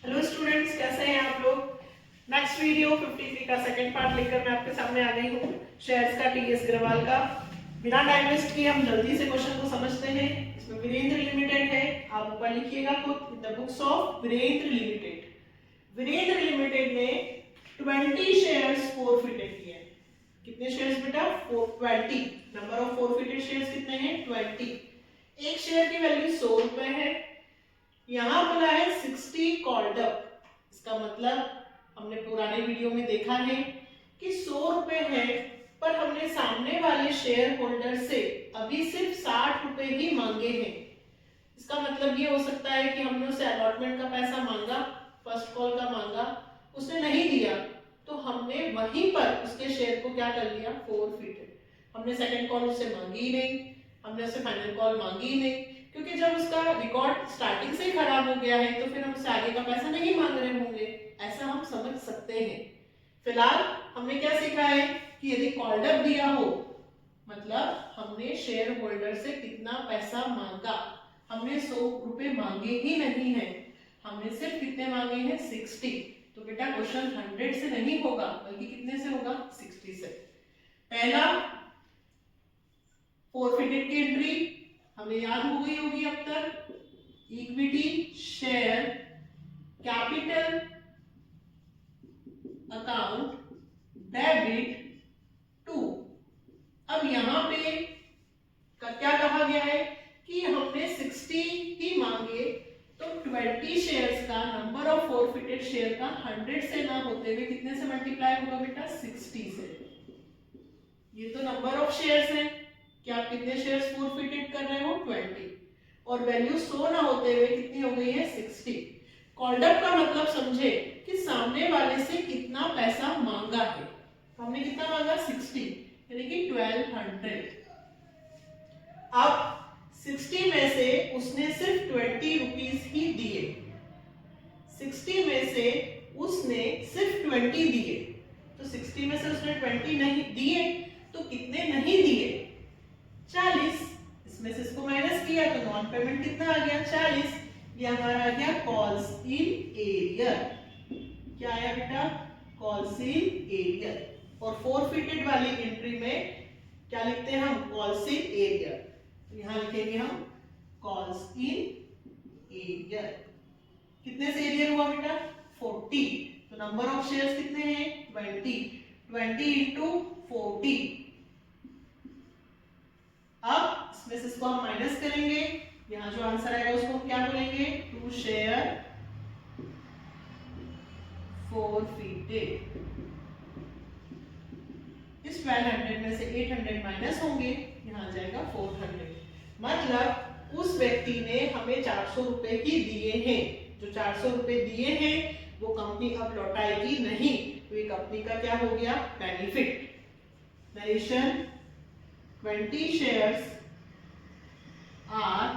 Hello students, कैसे हैं आप लोग। नेक्स्ट वीडियो 53 का सेकंड पार्ट लेकर मैं आपके सामने आ गई हूँ, शेयर्स का टीएस अग्रवाल का। बिना टाइम वेस्ट किए हम जल्दी से क्वेश्चन को समझते हैं। इसमें वीरेंद्र लिमिटेड है, आप ऊपर लिखिएगा खुद, in the books of Virendra limited. Virendra limited ने 20 शेयर्स फॉरफिटेड किए। कितने शेयर्स बेटा? 20। नंबर ऑफ फॉरफिटेड शेयर्स कितने हैं? 20। एक शेयर की वैल्यू 100 रुपए है। यहां बोला है 60 कॉल्ड अप। इसका मतलब हमने पुराने वीडियो में देखा है कि 100 रुपए है, पर हमने सामने वाले शेयर होल्डर से अभी सिर्फ 60 रुपए ही मांगे हैं। इसका मतलब ये हो सकता है कि हमने उसे अलॉटमेंट का पैसा मांगा, फर्स्ट कॉल का मांगा, उसने नहीं दिया, तो हमने वहीं पर उसके शेयर को क्या कर लिया? फॉरफिटेड। हमने सेकंड कॉल उससे मांगी ही नहीं, हमने उससे फाइनल कॉल मांगी ही नहीं, क्योंकि जब उसका रिकॉर्ड स्टार्टिंग से खराब हो गया है तो फिर हम उससे आगे का पैसा नहीं मांग रहे होंगे, ऐसा हम समझ सकते हैं। फिलहाल हमने क्या सीखा है कि यदि कॉल्ड अप दिया हो, मतलब हमने शेयर होल्डर से कितना पैसा मांगा, हमने 100 रुपए मांगे ही नहीं है, हमने सिर्फ कितने मांगे हैं? 60। तो बेटा क्वेश्चन 100 से नहीं होगा, बल्कि कितने से होगा? 60 से। पहला फॉरफिटेड की एंट्री हमें याद हो गई होगी अब तक, equity share capital account debit to. अब यहां पे क्या कहा गया है कि हमने 60 ही मांगे, तो 20 शेयर्स का नंबर ऑफ फॉरफिटेड शेयर का 100 से ना होते हुए कितने से मल्टीप्लाई होगा बेटा? 60 से। ये तो नंबर ऑफ शेयर्स है कि आप कितने शेयर्स फॉरफिटेड कर रहे हो? 20। और वैल्यू 100 ना होते हुए कितनी हो गई है? 60। कॉल्ड अप का मतलब समझे कि सामने वाले से कितना पैसा मांगा है। हमने कितना मांगा? 60, यानी कि 1200। अब 60 में से उसने सिर्फ 20 रुपीज ही दिए। 60 में से उसने सिर्फ 20 दिए, तो 60 में से उसने 20 नहीं दिए, तो कितने नहीं दिए? 40। इसमें से इसको माइनस किया तो नॉन पेमेंट कितना आ गया? 40। ये हमारा आ गया कॉल्स इन एरियर। क्या आया बेटा? Calls in arrear. और फॉरफिटेड वाली एंट्री में क्या लिखते हैं हम? Calls in arrear. तो यहां लिखेंगे हम कॉल्स इन एरियर। कितने से एरियर हुआ बेटा? 40। तो नंबर ऑफ शेयर्स कितने हैं? 20। 20 इंटू 40। अब इसमें से इसको हम माइनस करेंगे, यहां जो आंसर आएगा उसको हम क्या बोलेंगे? To share forfeited. इस 1200 में से 800 माइनस होंगे, यहां जाएगा 400। मतलब उस व्यक्ति ने हमें 400 रुपए ही दिए हैं। जो 400 रुपए दिए हैं वो कंपनी अब लौटाएगी नहीं, तो ये कंपनी का क्या हो गया? Benefit. Narration 20 shares are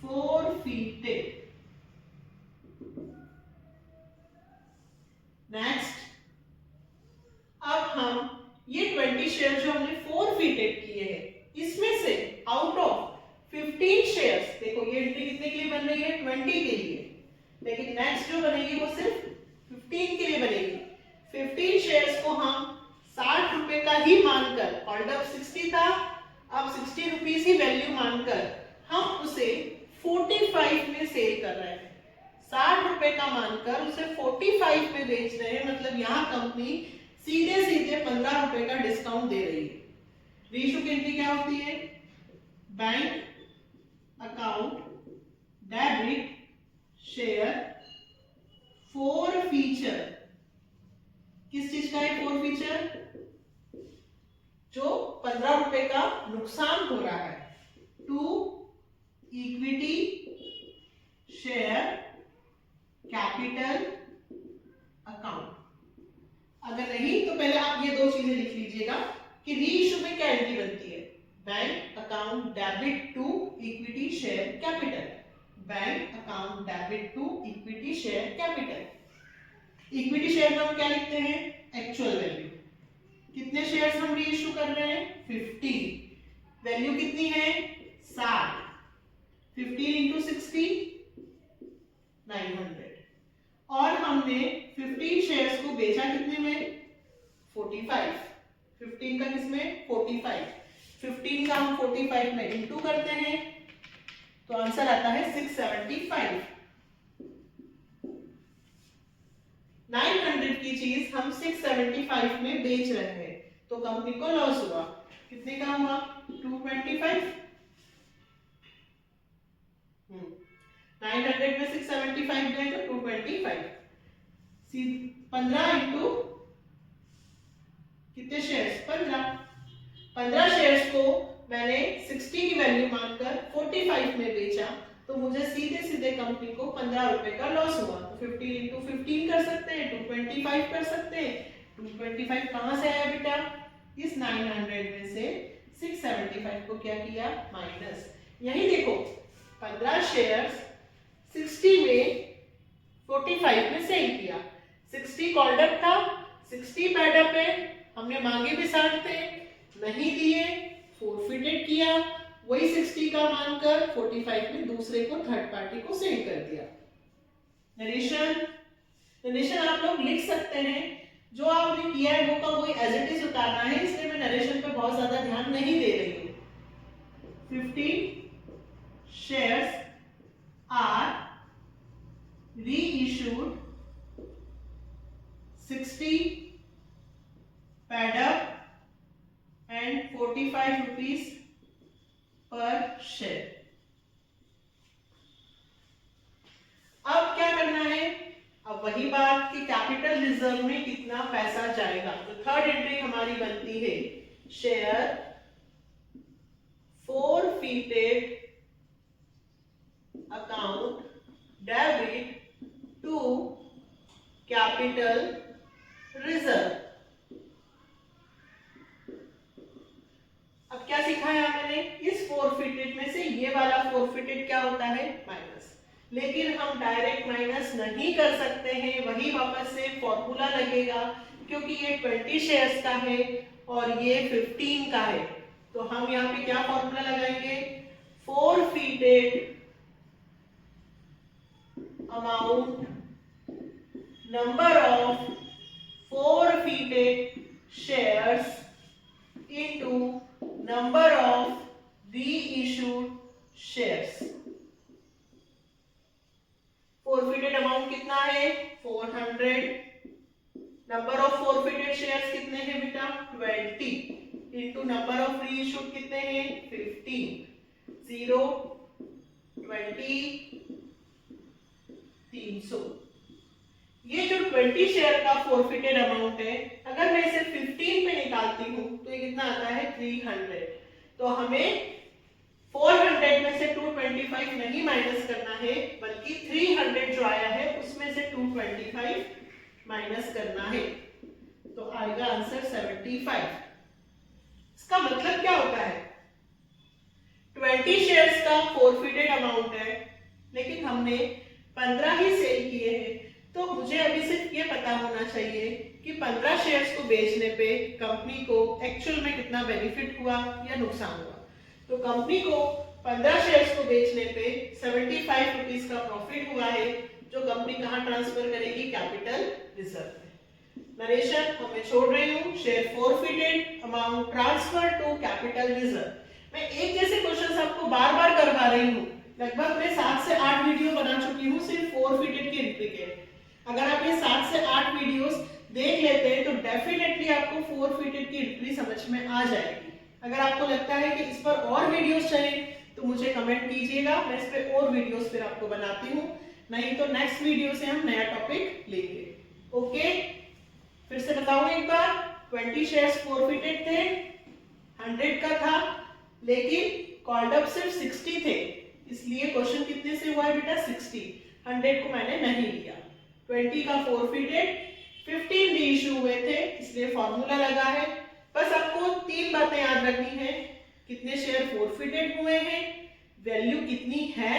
forfeited. Next, अब हम ये 20 शेयर जो हमने फॉरफिटेड किए हैं, इसमें से आउट ऑफ 15 शेयर्स, देखो ये एंट्री कितने के लिए बन रही है? 20 के लिए, लेकिन नेक्स्ट जो बनेगी वो सिर्फ 15 के लिए बनेगी। 15 शेयर्स को हम 60 रुपए का ही मानकर, कॉल्ड अप 60 था, अब 60 रुपीज ही वैल्यू मानकर हम उसे 45 में सेल कर रहे हैं। 60 रुपए का मानकर उसे 45 में बेच रहे हैं, मतलब यहाँ कंपनी सीधे सीधे 15 रुपए का डिस्काउंट दे रही है। रीइश्यू की एंट्री क्या होती है? Bank account debit share forfeiture. किस चीज का है फॉरफीचर? जो 15 रुपए का नुकसान हो रहा है। To equity share capital account. अगर नहीं तो पहले आप ये दो चीजें लिख लीजिएगा कि रीइश्यू में क्या एंट्री बनती है? Bank account debit to equity share capital. Bank account debit to equity share capital. Equity share में हम क्या लिखते हैं? Actual value. कितने शेयर्स हम रीइश्यू कर रहे हैं? 50। वैल्यू कितनी है? 60। 15 इंटू 60 900। और हमने 15 शेयर्स को बेचा कितने में 45। 15 का किसमें 45। 15 का हम 45 में इंटू करते हैं तो आंसर आता है 675। 900 की चीज हम 675 में बेच रहे हैं तो कंपनी को लॉस हुआ। कितने का हुआ 225। 900 में 675 गए तो 225। 15 इंटू कितने शेयर्स 15 शेयर्स को मैंने 60 की वैल्यू मानकर 45 में बेचा तो मुझे सीधे सीधे कंपनी को 15 रुपए का लॉस हुआ। तो 50 इंटू 15 कर सकते हैं 225 कर सकते हैं। 225 कहां से आया बेटा इस 900 में से 675 को क्या किया माइनस। यही देखो 15 शेयर्स 60 में 45 में सेल किया। 60 कॉल्ड अप था 60 पैड अप है हमने मांगे भी 60 थे नहीं दिए फोरफिटेड किया वही 60 का मानकर 45 में दूसरे को थर्ड पार्टी को सेल कर दिया। नरेशन आप लोग लिख सकते हैं जो आपने किया है वो का वही एज इट इज उतारना है इसलिए मैं नरेशन पे बहुत ज्यादा ध्यान नहीं दे रही हूं। 15 shares are reissued 60 paid up and 45 rupees per share। अब क्या करना है अब वही बात कि कैपिटल रिजर्व में कितना पैसा जाएगा। तो थर्ड एंट्री हमारी बनती है share forfeited account debit to capital reserve। अब क्या सिखाया मैंने इस फोरफिटेड में से ये वाला फोरफिटेड क्या होता है माइनस। लेकिन हम डायरेक्ट माइनस नहीं कर सकते हैं वही वापस से फॉर्मूला लगेगा क्योंकि ये 20 शेयर्स का है और ये 15 का है। तो हम यहाँ पे क्या फॉर्मूला लगाएंगे forfeited amount number of forfeited shares into number of reissued shares। forfeited amount कितना है 400। number of forfeited shares कितने हैं बेटा 20 into number of reissued कितने हैं 15। 0 20 300। ये जो 20 शेयर का फोरफिटेड अमाउंट है अगर मैं इसे 15 पे निकालती हूँ तो ये कितना आता है 300। तो हमें 400 में से 225 नहीं माइनस करना है बल्कि 300 जो आया है उसमें से 225 माइनस करना है तो आएगा आंसर 75। इसका मतलब क्या होता है 20 शेयर्स का फोरफिटेड अमाउंट है लेकिन हमने 15 ही सेल किए हैं तो मुझे अभी सिर्फ ये पता होना चाहिए कि 15 शेयर्स को बेचने पे कंपनी को एक्चुअल में कितना बेनिफिट हुआ या नुकसान हुआ। तो कंपनी को 15 शेयर्स को बेचने पे 75 रुपीस का प्रॉफिट हुआ है जो कंपनी कहाँ ट्रांसफर करेगी कैपिटल रिजर्व में। नरेशन मैं छोड़ रही हूँ share forfeited amount transfer to capital reserve. मैं एक जैसे क्वेश्चन आपको बार बार करवा रही हूँ लगभग मैं 7 से 8 वीडियो बना चुकी हूँ सिर्फ फोरफिटेड के एंट्री के। अगर आप ये 7 से 8 वीडियोस देख लेते हैं तो डेफिनेटली आपको फोरफिटेड की एंट्री समझ में आ जाएगी। अगर आपको लगता है कि इस पर और वीडियोस चाहिए तो मुझे कमेंट कीजिएगा मैं इस पर और वीडियोस फिर आपको बनाती हूँ नहीं तो नेक्स्ट वीडियो से हम नया टॉपिक लेंगे। ओके फिर से बताऊँ एक बार 20 शेयर्स फोरफिटेड थे 100 का था लेकिन कॉल्ड अप सिर्फ 60 थे इसलिए क्वेश्चन कितने से हुआ है बेटा 60। 100 को मैंने नहीं लिया। 20 का फोरफिटेड 15 रीइश्यू हुए थे इसलिए फॉर्मूला लगा है। बस आपको 3 बातें याद रखनी है कितने शेयर फोरफिटेड हुए हैं वैल्यू कितनी है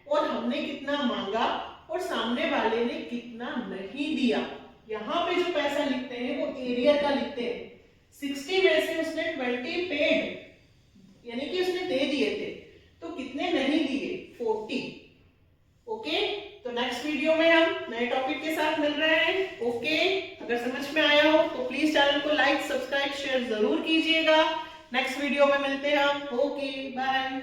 और हमने कितना मांगा और सामने वाले ने कितना नहीं दिया। यहाँ पे जो पैसा लिखते हैं वो एरिया का लिखते हैं। 60 में से उसने 20 पेड यानी कि उसने दे दिए थे तो कितने नहीं दिए 40। ओके तो नेक्स्ट वीडियो में हम नए टॉपिक के साथ मिल रहे हैं। ओके, अगर समझ में आया हो तो प्लीज चैनल को लाइक, सब्सक्राइब, शेयर जरूर कीजिएगा। नेक्स्ट वीडियो में मिलते हैं हम। Okay, bye.